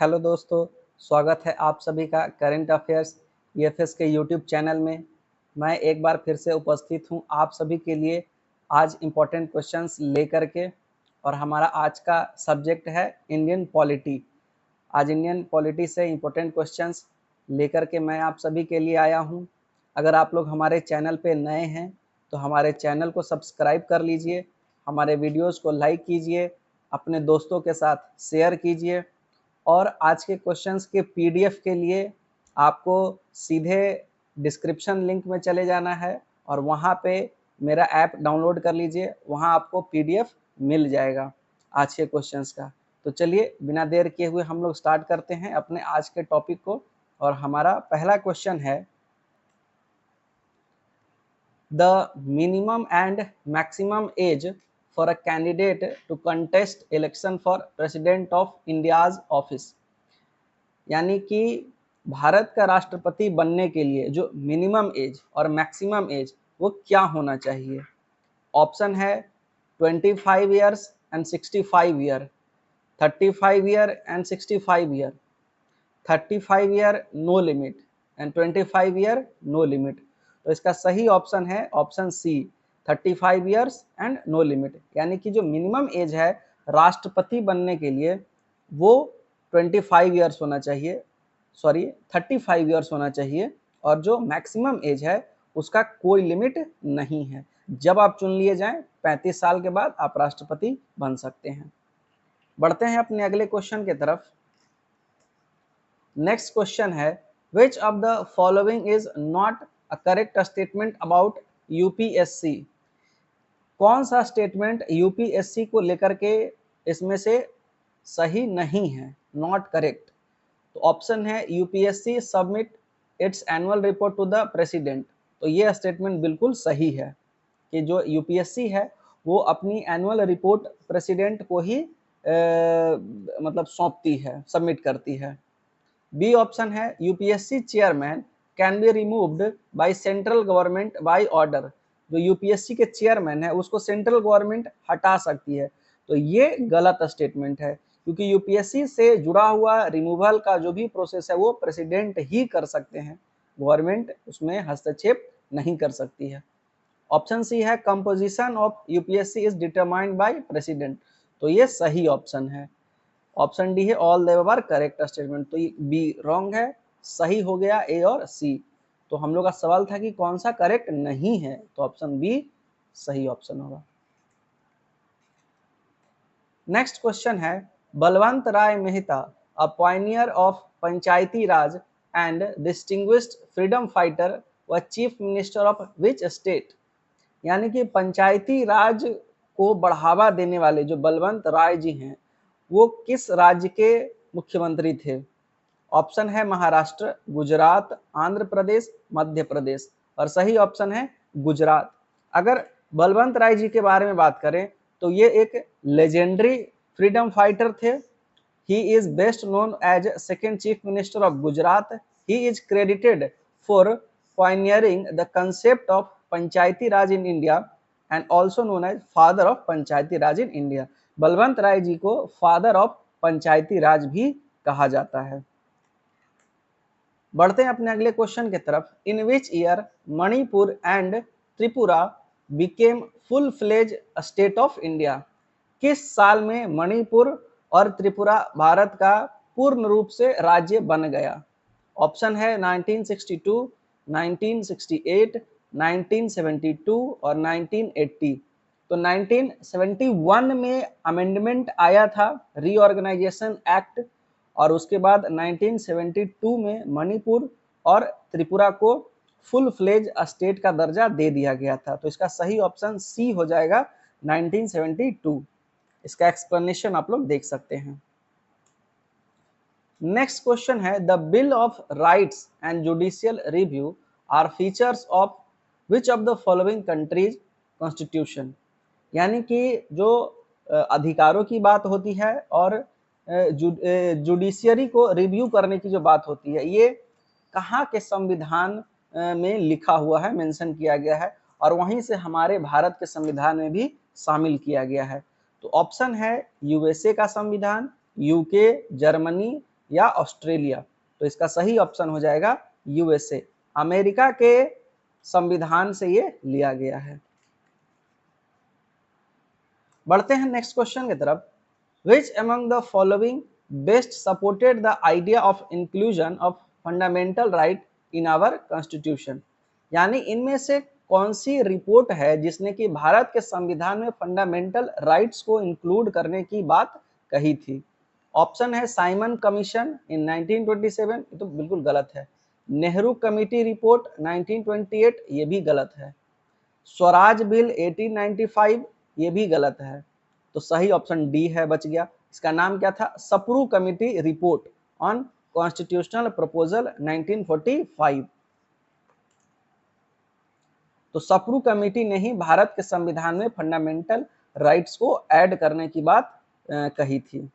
Hello दोस्तों, स्वागत है आप सभी का करंट अफेयर्स ईएफएस के यूट्यूब चैनल में। मैं एक बार फिर से उपस्थित हूं आप सभी के लिए आज इम्पोर्टेंट क्वेश्चंस लेकर के। और हमारा आज का सब्जेक्ट है इंडियन पॉलिटी। आज इंडियन पॉलिटी से इम्पोर्टेंट क्वेश्चंस लेकर के मैं आप सभी के लिए आया हूं। अगर आप लोग हमारे चैनल पे नए हैं तो हमारे चैनल को सब्सक्राइब कर लीजिए, हमारे वीडियोज़ को लाइक कीजिए, अपने दोस्तों के साथ शेयर कीजिए। और आज के क्वेश्चंस के पीडीएफ के लिए आपको सीधे डिस्क्रिप्शन लिंक में चले जाना है और वहाँ पे मेरा ऐप डाउनलोड कर लीजिए, वहाँ आपको पीडीएफ मिल जाएगा आज के क्वेश्चंस का। तो चलिए बिना देर किए हुए हम लोग स्टार्ट करते हैं अपने आज के टॉपिक को। और हमारा पहला क्वेश्चन है, the minimum and maximum age for a candidate to contest election for president of India's office. यानी कि भारत का राष्ट्रपति बनने के लिए जो मिनिमम एज और मैक्सिमम एज वो क्या होना चाहिए। ऑप्शन है 25 years and 65 year, 35 year and 65 year, 35 year no limit and 25 year no limit. तो इसका सही ऑप्शन है option C, 35 years and no limit. यानी कि जो मिनिमम एज है राष्ट्रपति बनने के लिए वो 25 ईयर्स होना चाहिए, 35 ईयर्स होना चाहिए। और जो मैक्सिमम एज है उसका कोई लिमिट नहीं है। जब आप चुन लिए जाएं 35 साल के बाद आप राष्ट्रपति बन सकते हैं। बढ़ते हैं अपने अगले क्वेश्चन की तरफ। नेक्स्ट क्वेश्चन है, which of the following is not a correct statement about UPSC. कौन सा स्टेटमेंट यूपीएससी को लेकर के इसमें से सही नहीं है, नॉट करेक्ट। तो ऑप्शन है UPSC submit its annual report to the president. तो ये स्टेटमेंट बिल्कुल सही है कि जो यूपीएससी है वो अपनी एनुअल रिपोर्ट प्रेसिडेंट को ही मतलब सौंपती है, सबमिट करती है। बी ऑप्शन है UPSC chairman can be removed by central government by order. जो यूपीएससी के चेयरमैन है उसको सेंट्रल गवर्नमेंट हटा सकती है। तो ये गलत स्टेटमेंट है, क्योंकि यूपीएससी से जुड़ा हुआ रिमूवल का जो भी प्रोसेस है वो प्रेसिडेंट ही कर सकते हैं, गवर्नमेंट उसमें हस्तक्षेप नहीं कर सकती है। ऑप्शन सी है composition of UPSC is determined by president. तो ये सही ऑप्शन है। ऑप्शन डी है all the above correct statement. तो ये बी रॉन्ग है, सही हो गया ए और सी। तो हम लोग का सवाल था कि कौन सा करेक्ट नहीं है, तो ऑप्शन बी सही ऑप्शन होगा। नेक्स्ट क्वेश्चन है, Balwant Rai Mehta a pioneer of Panchayati Raj and distinguished freedom fighter व chief minister of which state. यानी कि पंचायती राज को बढ़ावा देने वाले जो बलवंत राय जी हैं वो किस राज्य के मुख्यमंत्री थे। ऑप्शन है महाराष्ट्र, गुजरात, आंध्र प्रदेश, मध्य प्रदेश। और सही ऑप्शन है गुजरात। अगर बलवंत राय जी के बारे में बात करें तो ये एक लेजेंडरी फ्रीडम फाइटर थे। He is best known as second chief minister of Gujarat. He is credited for pioneering the concept of Panchayati Raj in India and also known as father of Panchayati Raj in India. Balwant Rai ji को फादर ऑफ पंचायती राज भी कहा जाता है। बढ़ते हैं अपने अगले क्वेश्चन की तरफ। In which year Manipur and Tripura became full fledge state of India. किस साल में मणिपुर और त्रिपुरा भारत का पूर्ण रूप से राज्य बन गया। ऑप्शन है 1962, 1968, 1972 और 1980। तो 1971 में अमेंडमेंट आया था, रीऑर्गेनाइजेशन एक्ट, और उसके बाद 1972 में मणिपुर और त्रिपुरा को फुल फ्लेज स्टेट का दर्जा दे दिया गया था। तो इसका सही ऑप्शन सी हो जाएगा 1972। इसका एक्सप्लेनेशन आप लोग देख सकते हैं। नेक्स्ट क्वेश्चन है, the bill of rights and judicial review are features of which of the following countries constitution. यानी कि जो अधिकारों की बात होती है और जुडिशियरी को रिव्यू करने की जो बात होती है, ये कहाँ के संविधान में लिखा हुआ है, मेंशन किया गया है, और वहीं से हमारे भारत के संविधान में भी शामिल किया गया है। तो ऑप्शन है यूएसए का संविधान, यूके, जर्मनी, या ऑस्ट्रेलिया? तो इसका सही ऑप्शन हो जाएगा यूएसए। अमेरिका के संविधान से ये लिया गया है। बढ़ते हैं नेक्स्ट क्वेश्चन की तरफ। Which among the following best supported the idea of inclusion of fundamental right in our constitution? यानी इनमें से कौन सी रिपोर्ट है जिसने कि भारत के संविधान में फंडामेंटल राइट्स को इंक्लूड करने की बात कही थी? ऑप्शन है साइमन कमीशन इन 1927, ये तो बिल्कुल गलत है। नेहरू कमेटी रिपोर्ट 1928, ये भी गलत है। स्वराज बिल 1895, ये भी गलत है। तो सही ऑप्शन डी है, बच गया। इसका नाम क्या था? Sapru committee report on constitutional proposal 1945। तो सप्रू कमेटी ने ही भारत के संविधान में फंडामेंटल राइट्स को ऐड करने की बात कही थी।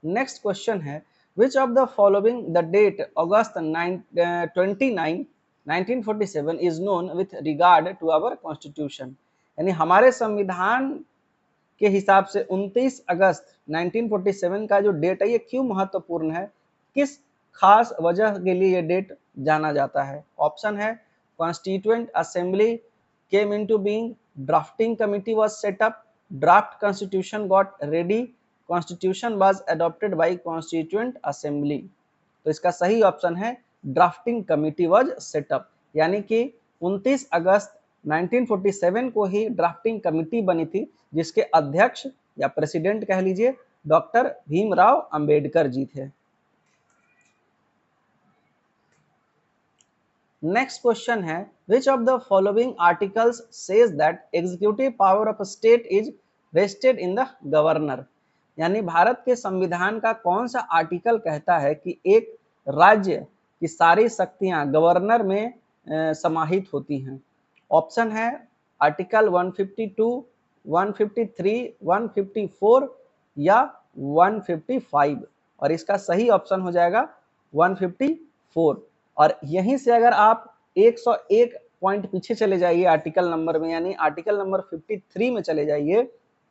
नेक्स्ट क्वेश्चन है, which of the following the date August 29 1947 is known with regard to our constitution? यानी हमारे संविधान के हिसाब से 29 अगस्त 1947 का जो डेट है ये क्यों महत्वपूर्ण है, किस खास वजह के लिए ये डेट जाना जाता है? ऑप्शन है constituent assembly came into being, drafting committee was set up, draft constitution got ready, constitution was adopted by constituent assembly. तो इसका सही ऑप्शन है drafting committee was set up, यानी कि 29 अगस्त 1947 को ही ड्राफ्टिंग कमिटी बनी थी जिसके अध्यक्ष या प्रेसिडेंट कह लीजिए डॉक्टर भीमराव अंबेडकर जी थे। नेक्स्ट क्वेश्चन है, which of the following articles says that executive power of state is vested in the governor? यानी भारत के संविधान का कौन सा आर्टिकल कहता है कि एक राज्य की सारी शक्तियां गवर्नर में समाहित होती हैं? ऑप्शन है आर्टिकल 152, 153, 154 या 155, और इसका सही ऑप्शन हो जाएगा 154। और यहीं से अगर आप 101 पॉइंट पीछे चले जाइए आर्टिकल नंबर में, यानी आर्टिकल नंबर 53 में चले जाइए,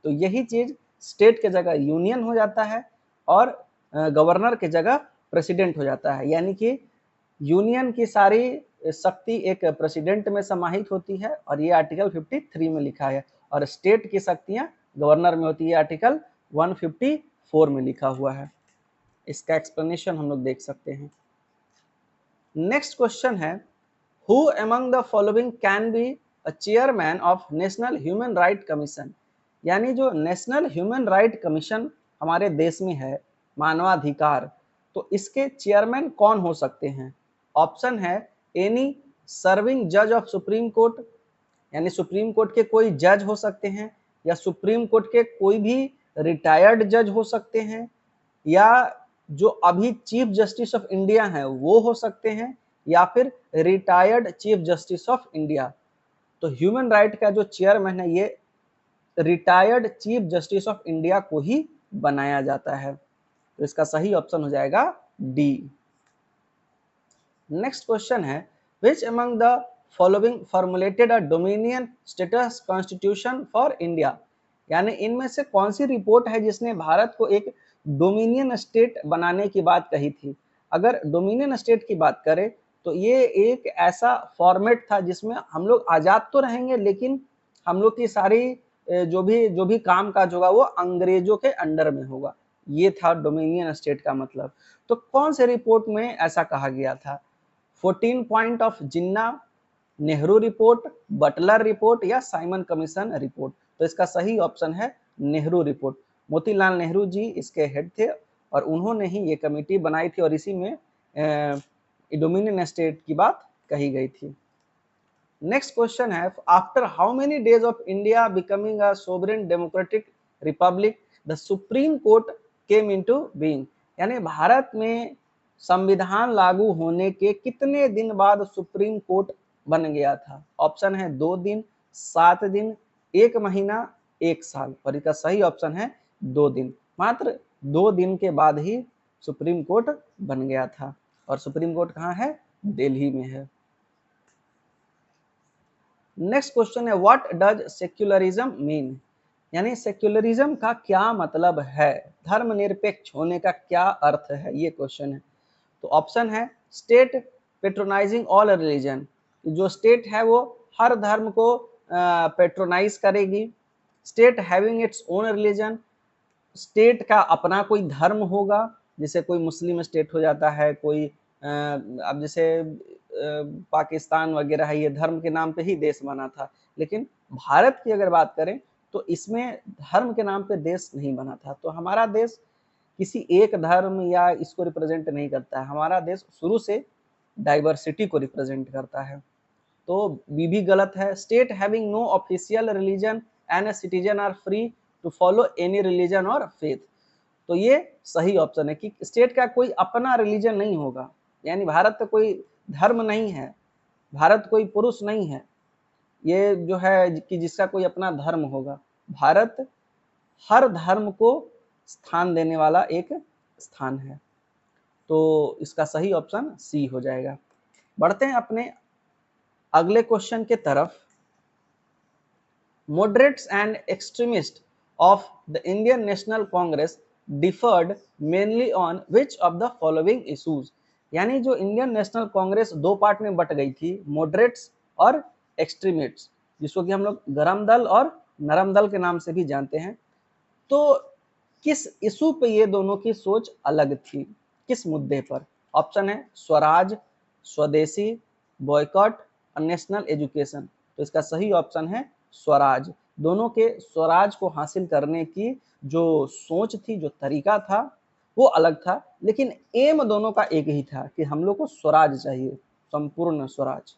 तो यही चीज स्टेट के जगह यूनियन हो जाता है और गवर्नर के जगह प्रेसिडेंट हो जाता है। यानी कि यूनियन की सारी शक्ति एक प्रेसिडेंट में समाहित होती है और ये आर्टिकल 53 में लिखा है, और स्टेट की शक्तियां गवर्नर में होती है, आर्टिकल 154 में लिखा हुआ है। इसका एक्सप्लेनेशन हम लोग देख सकते हैं। नेक्स्ट क्वेश्चन है, who among the following can be a chairman of national human right commission? यानी जो नेशनल ह्यूमन राइट कमीशन हमारे देश में है, मानवाधिकार, तो इसके चेयरमैन कौन हो सकते हैं? ऑप्शन है एनी सर्विंग जज ऑफ सुप्रीम कोर्ट, यानी सुप्रीम कोर्ट के कोई जज हो सकते हैं, या सुप्रीम कोर्ट के कोई भी रिटायर्ड जज हो सकते हैं, या जो अभी चीफ जस्टिस ऑफ इंडिया हैं वो हो सकते हैं, या फिर retired chief justice of India. तो ह्यूमन राइट का जो चेयरमैन है ये retired chief justice of India को ही बनाया जाता है। तो इसका सही ऑप्शन हो जाएगा डी। नेक्स्ट क्वेश्चन है, which among the following formulated a dominion status constitution for India? यानी इनमें से कौन सी रिपोर्ट है जिसने भारत को एक डोमिनियन स्टेट बनाने की बात कही थी? अगर डोमिनियन स्टेट की बात करें तो ये एक ऐसा फॉर्मेट था जिसमें हम लोग आज़ाद तो रहेंगे, लेकिन हम लोग की सारी जो भी काम काज होगा वो अंग्रेजों के अंडर में होगा। ये था डोमिनियन स्टेट का मतलब। तो कौन से रिपोर्ट में ऐसा कहा गया था? 14 point of Jinnah, Nehru report, Butler report या साइमन कमीशन रिपोर्ट? तो इसका सही ऑप्शन है नेहरू रिपोर्ट। मोतीलाल नेहरू जी इसके हेड थे और उन्होंने ही ये कमेटी बनाई थी और इसी में डोमिनियन स्टेट की बात कही गई थी। नेक्स्ट क्वेश्चन है, after how many days of India becoming a sovereign democratic Republic the supreme court came into being? यानी भारत में संविधान लागू होने के कितने दिन बाद सुप्रीम कोर्ट बन गया था? ऑप्शन है 2 दिन, 7 दिन, 1 महीना, 1 साल, और इसका सही ऑप्शन है 2 दिन। मात्र 2 दिन के बाद ही सुप्रीम कोर्ट बन गया था, और सुप्रीम कोर्ट कहाँ है? दिल्ली में है। नेक्स्ट क्वेश्चन है, व्हाट डज सेक्युलरिज्म मीन? यानी सेक्युलरिज्म का क्या मतलब है, धर्मनिरपेक्ष होने का क्या अर्थ है, ये क्वेश्चन है। तो ऑप्शन है स्टेट पेट्रोनाइजिंग ऑल रिलीजन, जो स्टेट है वो हर धर्म को पेट्रोनाइज करेगी। State having its own religion, state का अपना कोई धर्म होगा, जैसे कोई मुस्लिम स्टेट हो जाता है, कोई अब जैसे पाकिस्तान वगैरह है, ये धर्म के नाम पे ही देश बना था। लेकिन भारत की अगर बात करें तो इसमें धर्म के नाम पे देश नहीं बना था। तो हमारा देश किसी एक धर्म या इसको रिप्रेजेंट नहीं करता है, हमारा देश शुरू से डाइवर्सिटी को रिप्रेजेंट करता है। तो बी भी गलत है। State having no official religion and citizen are free to follow any religion और फेथ, तो ये सही ऑप्शन है कि स्टेट का कोई अपना रिलीजन नहीं होगा, यानी भारत तो कोई धर्म नहीं है, भारत कोई पुरुष नहीं है, ये जो है कि जिसका कोई अपना धर्म होगा। भारत हर धर्म को स्थान देने वाला एक स्थान है। तो इसका सही ऑप्शन सी हो जाएगा। बढ़ते हैं अपने अगले क्वेश्चन के तरफ। Moderates and extremists of the Indian National Congress differed mainly on which of the following issues, यानी जो इंडियन नेशनल कांग्रेस दो पार्ट में बट गई थी, मॉडरेट्स और एक्सट्रीमिस्ट्स, जिसको कि हम लोग गरम दल और नरम दल के नाम से भी जानते हैं। तो किस इशू पे ये दोनों की सोच अलग थी, किस मुद्दे पर? ऑप्शन है स्वराज, स्वदेशी, बॉयकॉट और नेशनल एजुकेशन। तो इसका सही ऑप्शन है स्वराज। दोनों के स्वराज को हासिल करने की जो सोच थी, जो तरीका था, वो अलग था, लेकिन एम दोनों का एक ही था कि हम लोग को स्वराज चाहिए, संपूर्ण स्वराज।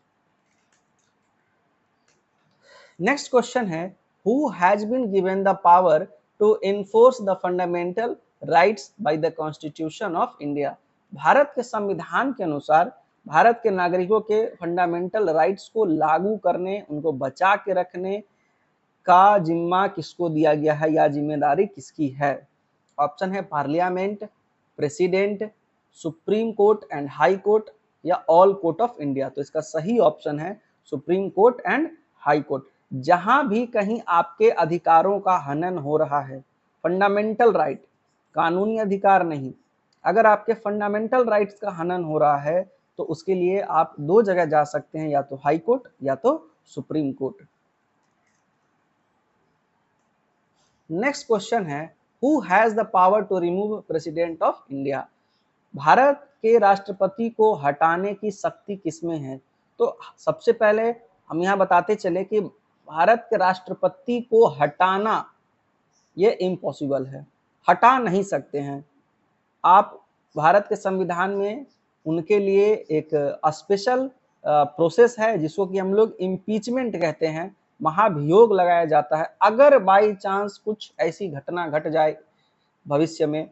नेक्स्ट क्वेश्चन है, who has been given the power to enforce the fundamental rights by the constitution of India? Bharat के संविधान के अनुसार भारत के नागरिकों के फंडामेंटल राइट्स को लागू करने, उनको बचा के रखने का जिम्मा किसको दिया गया है या जिम्मेदारी किसकी है? ऑप्शन है parliament, president, supreme court and high court या ऑल कोर्ट ऑफ इंडिया। तो इसका सही ऑप्शन है supreme court and high court. जहां भी कहीं आपके अधिकारों का हनन हो रहा है, फंडामेंटल राइट, कानूनी अधिकार नहीं, अगर आपके फंडामेंटल राइट्स का हनन हो रहा है तो उसके लिए आप दो जगह जा सकते हैं, या तो हाई कोर्ट या तो सुप्रीम कोर्ट। नेक्स्ट क्वेश्चन है, who has the power to remove president of India? Bharat के राष्ट्रपति को हटाने की शक्ति किसमें है? तो सबसे पहले हम यहाँ बताते चले कि भारत के राष्ट्रपति को हटाना ये इम्पॉसिबल है, हटा नहीं सकते हैं आप। भारत के संविधान में उनके लिए एक स्पेशल प्रोसेस है जिसको कि हम लोग इम्पीचमेंट कहते हैं, महाभियोग लगाया जाता है। अगर बाई चांस कुछ ऐसी घटना घट जाए भविष्य में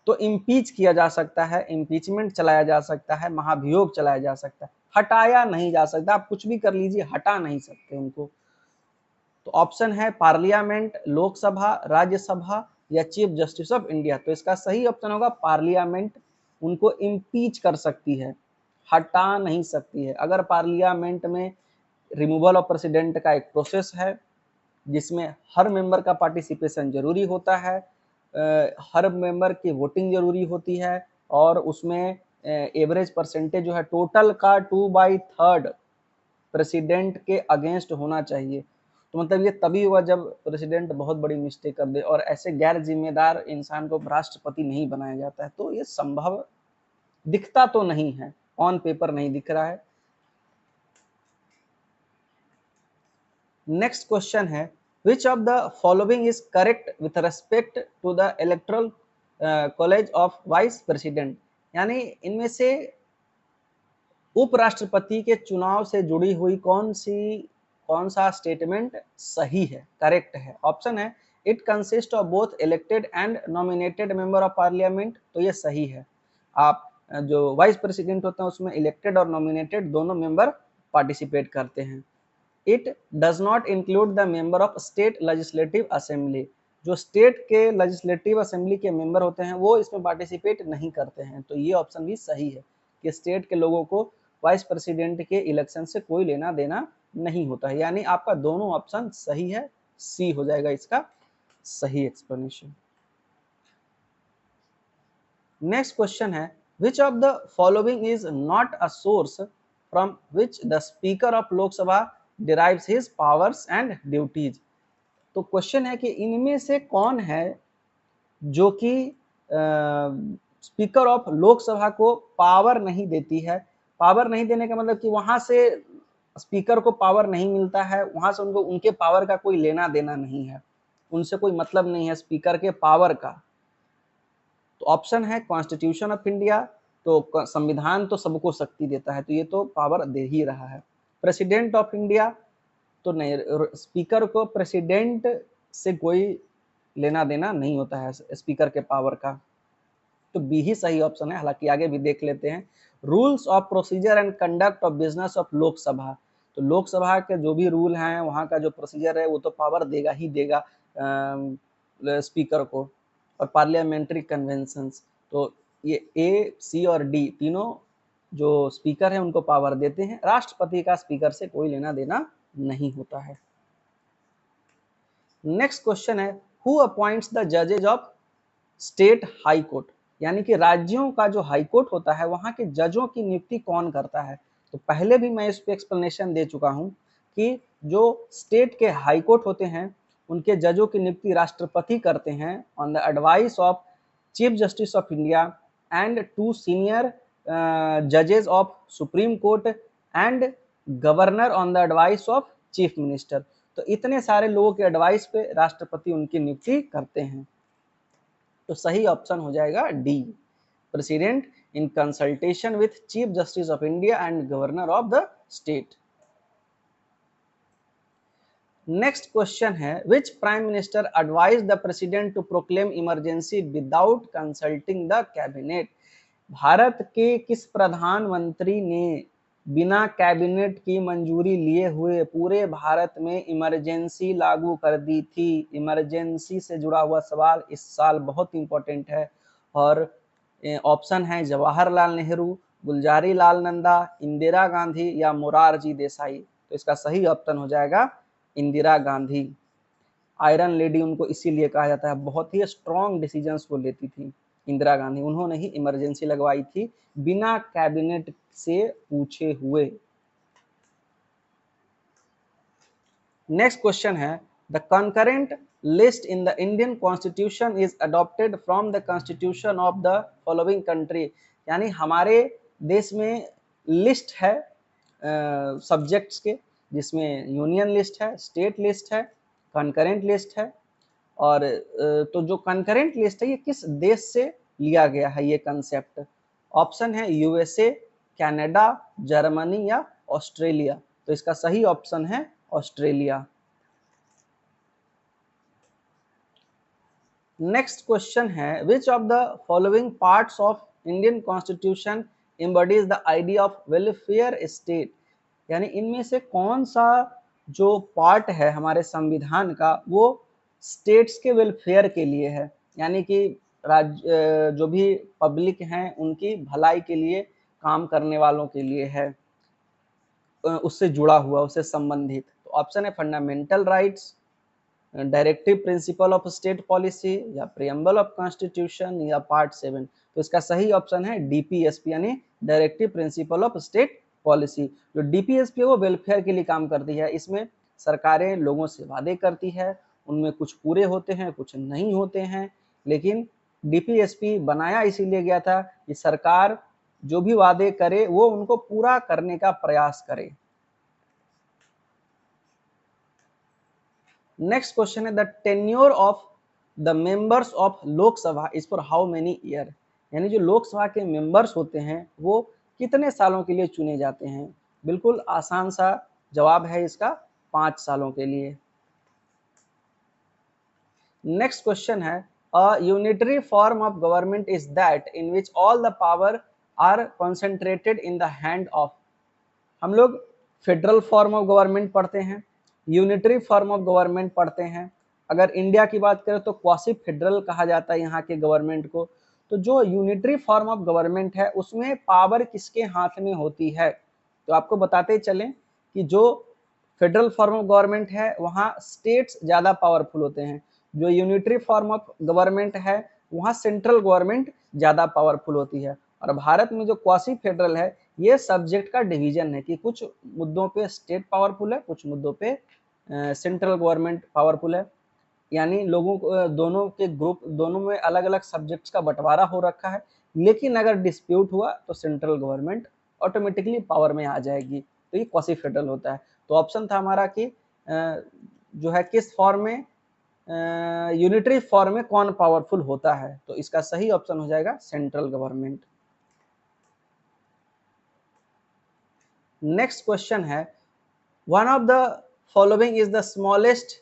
तो इम्पीच किया जा सकता है, इम्पीचमेंट चलाया जा सकता है, महाभियोग चलाया जा सकता है, हटाया नहीं जा सकता। आप कुछ भी कर लीजिए, हटा नहीं सकते उनको। तो ऑप्शन है पार्लियामेंट, लोकसभा, राज्यसभा या चीफ जस्टिस ऑफ इंडिया। तो इसका सही ऑप्शन होगा पार्लियामेंट। उनको इम्पीच कर सकती है, हटा नहीं सकती है। अगर पार्लियामेंट में रिमूवल ऑफ प्रेसिडेंट का एक प्रोसेस है जिसमें हर मेंबर का पार्टिसिपेशन जरूरी होता है, हर मेंबर की वोटिंग जरूरी होती है, और उसमें एवरेज परसेंटेज जो है टोटल का 2/3 प्रेसिडेंट के अगेंस्ट होना चाहिए। तो मतलब ये तभी हुआ जब प्रेसिडेंट बहुत बड़ी मिस्टेक कर दे, और ऐसे गैर जिम्मेदार इंसान को राष्ट्रपति नहीं बनाया जाता है। तो ये संभव दिखता तो नहीं है, ऑन पेपर नहीं दिख रहा है। नेक्स्ट क्वेश्चन है, which of the following is correct with respect to the electoral college of vice president? यानी इनमें से उपराष्ट्रपति के चुनाव से जुड़ी हुई कौन सा स्टेटमेंट सही है, करेक्ट है? ऑप्शन है it consist of both elected and nominated member of parliament. तो ये सही है। आप जो वाइस प्रेसिडेंट होते हैं उसमें इलेक्टेड और नॉमिनेटेड दोनों मेंबर पार्टिसिपेट करते हैं। It does not include the member of state legislative assembly, जो स्टेट के लेजिस्लेटिव असेंबली के मेंबर होते हैं वो इसमें पार्टिसिपेट नहीं करते हैं। तो ये ऑप्शन भी सही है कि स्टेट के लोगों को वाइस प्रेसिडेंट के इलेक्शन से कोई लेना देना नहीं होता है। यानी आपका दोनों ऑप्शन सही है, सी हो जाएगा इसका सही एक्सप्लेनेशन। नेक्स्ट क्वेश्चन है which of the following is not a source from which the speaker of Lok Sabha derives his powers and duties. तो क्वेश्चन है कि इनमें से कौन है जो कि स्पीकर ऑफ लोकसभा को पावर नहीं देती है। पावर नहीं देने का मतलब कि वहां से स्पीकर को पावर नहीं मिलता है, वहां से उनको उनके पावर का कोई लेना देना नहीं है, उनसे कोई मतलब नहीं है स्पीकर के पावर का। तो ऑप्शन है कॉन्स्टिट्यूशन ऑफ इंडिया, तो संविधान तो सबको शक्ति देता है, तो ये तो पावर दे ही रहा है। प्रेसिडेंट ऑफ इंडिया, तो नहीं, स्पीकर को प्रेसिडेंट से कोई लेना देना नहीं होता है स्पीकर के पावर का, तो बी ही सही ऑप्शन है। हालांकि आगे भी देख लेते हैं। Rules of procedure and conduct of business of Lok Sabha, तो लोकसभा के जो भी रूल हैं वहाँ का जो प्रोसीजर है वो तो पावर देगा ही देगा स्पीकर को। और पार्लियामेंट्री कन्वेंशंस, तो ये ए सी और डी तीनों जो स्पीकर है उनको पावर देते हैं। राष्ट्रपति का स्पीकर से कोई लेना देना नहीं होता है। नेक्स्ट क्वेश्चन है हु अपॉइंट्स द जजेज ऑफ स्टेट हाई कोर्ट, यानी कि राज्यों का जो हाई कोर्ट होता है वहां के जजों की नियुक्ति कौन करता है। तो पहले भी मैं इस पे एक्सप्लेनेशन दे चुका हूं कि जो स्टेट के हाई कोर्ट होते हैं उनके जजों की नियुक्ति राष्ट्रपति करते हैं on the advice of chief justice of India and 2 senior जजेस of supreme court and governor on the advice of chief minister. तो इतने सारे लोगों के एडवाइस पे राष्ट्रपति उनकी नियुक्ति करते हैं, तो सही ऑप्शन हो जाएगा D, president in consultation with chief justice of India and governor of the state. Next question है which prime minister advise the president to proclaim emergency without consulting the cabinet. Bharat के किस प्रधानमंत्री ने बिना कैबिनेट की मंजूरी लिए हुए पूरे भारत में इमरजेंसी लागू कर दी थी। इमरजेंसी से जुड़ा हुआ सवाल इस साल बहुत इंपॉर्टेंट है और ऑप्शन है जवाहरलाल नेहरू, गुलजारी लाल नंदा, इंदिरा गांधी या मोरारजी देसाई। तो इसका सही ऑप्शन हो जाएगा इंदिरा गांधी। आयरन लेडी उनको इसीलिए कहा जाता है, बहुत ही स्ट्रॉन्ग डिसीजंस वो लेती थी इंदिरा गांधी, उन्होंने ही इमरजेंसी लगवाई थी बिना कैबिनेट से पूछे हुए। नेक्स्ट क्वेश्चन है the concurrent list in the Indian constitution is adopted from the constitution of the following country, यानी हमारे देश में लिस्ट है सब्जेक्ट्स के, जिसमें यूनियन लिस्ट है, स्टेट लिस्ट है, कंकरेंट लिस्ट है। और तो जो कंकरेंट लिस्ट है ये किस देश से लिया गया है ये कंसेप्ट। ऑप्शन है यूएसए, कनाडा, जर्मनी या ऑस्ट्रेलिया। तो इसका सही ऑप्शन है ऑस्ट्रेलिया। नेक्स्ट क्वेश्चन है which of the following parts of Indian constitution embodies the idea of welfare state, यानी इनमें से कौन सा जो पार्ट है हमारे संविधान का वो स्टेट्स के वेलफेयर के लिए है, यानी कि राज्य जो भी पब्लिक हैं उनकी भलाई के लिए काम करने वालों के लिए है, उससे जुड़ा हुआ, उससे संबंधित। तो ऑप्शन है fundamental rights, directive principle of state policy या प्रियम्बल ऑफ कॉन्स्टिट्यूशन या पार्ट 7। तो इसका सही ऑप्शन है डीपीएसपी यानी directive principle of state policy. जो डीपीएसपी है वो वेलफेयर के लिए काम करती है, इसमें सरकारें लोगों से वादे करती है, उनमें कुछ पूरे होते हैं कुछ नहीं होते हैं, लेकिन डीपीएसपी बनाया इसीलिए गया था कि सरकार जो भी वादे करे वो उनको पूरा करने का प्रयास करे। नेक्स्ट क्वेश्चन है the tenure of the members of Lok Sabha is for how many year, यानी जो लोकसभा के मेंबर्स होते हैं वो कितने सालों के लिए चुने जाते हैं। बिल्कुल आसान सा जवाब है इसका, 5 सालों के लिए। नेक्स्ट क्वेश्चन है a unitary form of government is that in which all the power are concentrated in the hand of. हम लोग फेडरल फॉर्म ऑफ गवर्नमेंट पढ़ते हैं, यूनिटरी फॉर्म ऑफ गवर्नमेंट पढ़ते हैं। अगर इंडिया की बात करें तो क्वासी फेडरल कहा जाता है यहाँ के गवर्नमेंट को। तो जो यूनिटरी फॉर्म ऑफ गवर्नमेंट है उसमें पावर किसके हाथ में होती है। तो आपको बताते चलें कि जो फेडरल फॉर्म ऑफ गवर्नमेंट है वहाँ स्टेट्स ज़्यादा पावरफुल होते हैं। जो यूनिटरी फॉर्म ऑफ गवर्नमेंट है वहाँ सेंट्रल गवर्नमेंट ज़्यादा पावरफुल होती है। और भारत में जो क्वासी फेडरल है ये सब्जेक्ट का डिवीजन है कि कुछ मुद्दों पे स्टेट पावरफुल है, कुछ मुद्दों पे सेंट्रल गवर्नमेंट पावरफुल है। यानी लोगों को दोनों के ग्रुप दोनों में अलग अलग सब्जेक्ट्स का बंटवारा हो रखा है, लेकिन अगर डिस्प्यूट हुआ तो सेंट्रल गवर्नमेंट ऑटोमेटिकली पावर में आ जाएगी। तो ये क्वासी फेडरल होता है। तो ऑप्शन था हमारा कि जो है किस फॉर्म में यूनिटरी फॉर्म में कौन पावरफुल होता है, तो इसका सही ऑप्शन हो जाएगा सेंट्रल गवर्नमेंट। नेक्स्ट क्वेश्चन है one of the following is the smallest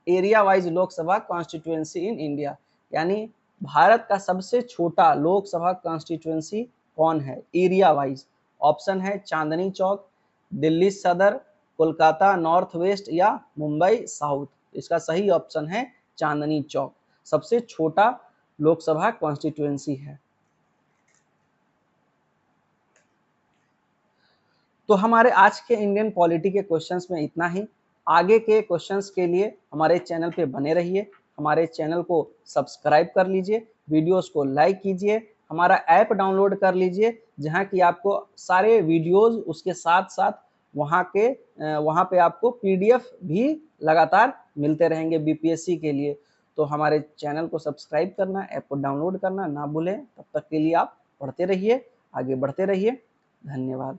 area wise Lok Sabha constituency in India. यानी भारत का सबसे छोटा लोकसभा कॉन्स्टिट्यूएंसी कौन है एरिया वाइज। ऑप्शन है चांदनी चौक, दिल्ली सदर, कोलकाता नॉर्थ वेस्ट या मुंबई साउथ। इसका सही ऑप्शन है चांदनी चौक, सबसे छोटा लोकसभा कॉन्स्टिट्यूएंसी है। तो हमारे आज के इंडियन पॉलिटी के क्वेश्चंस में इतना ही। आगे के क्वेश्चंस के लिए हमारे चैनल पे बने रहिए, हमारे चैनल को सब्सक्राइब कर लीजिए, वीडियोस को लाइक कीजिए, हमारा ऐप डाउनलोड कर लीजिए जहां कि आपको सारे वीडियोस उसके साथ साथ वहां पे आपको पीडीएफ भी लगातार मिलते रहेंगे बीपीएससी के लिए। तो हमारे चैनल को सब्सक्राइब करना, ऐप को डाउनलोड करना ना भूलें। तब तक के लिए आप पढ़ते रहिए, आगे बढ़ते रहिए। धन्यवाद।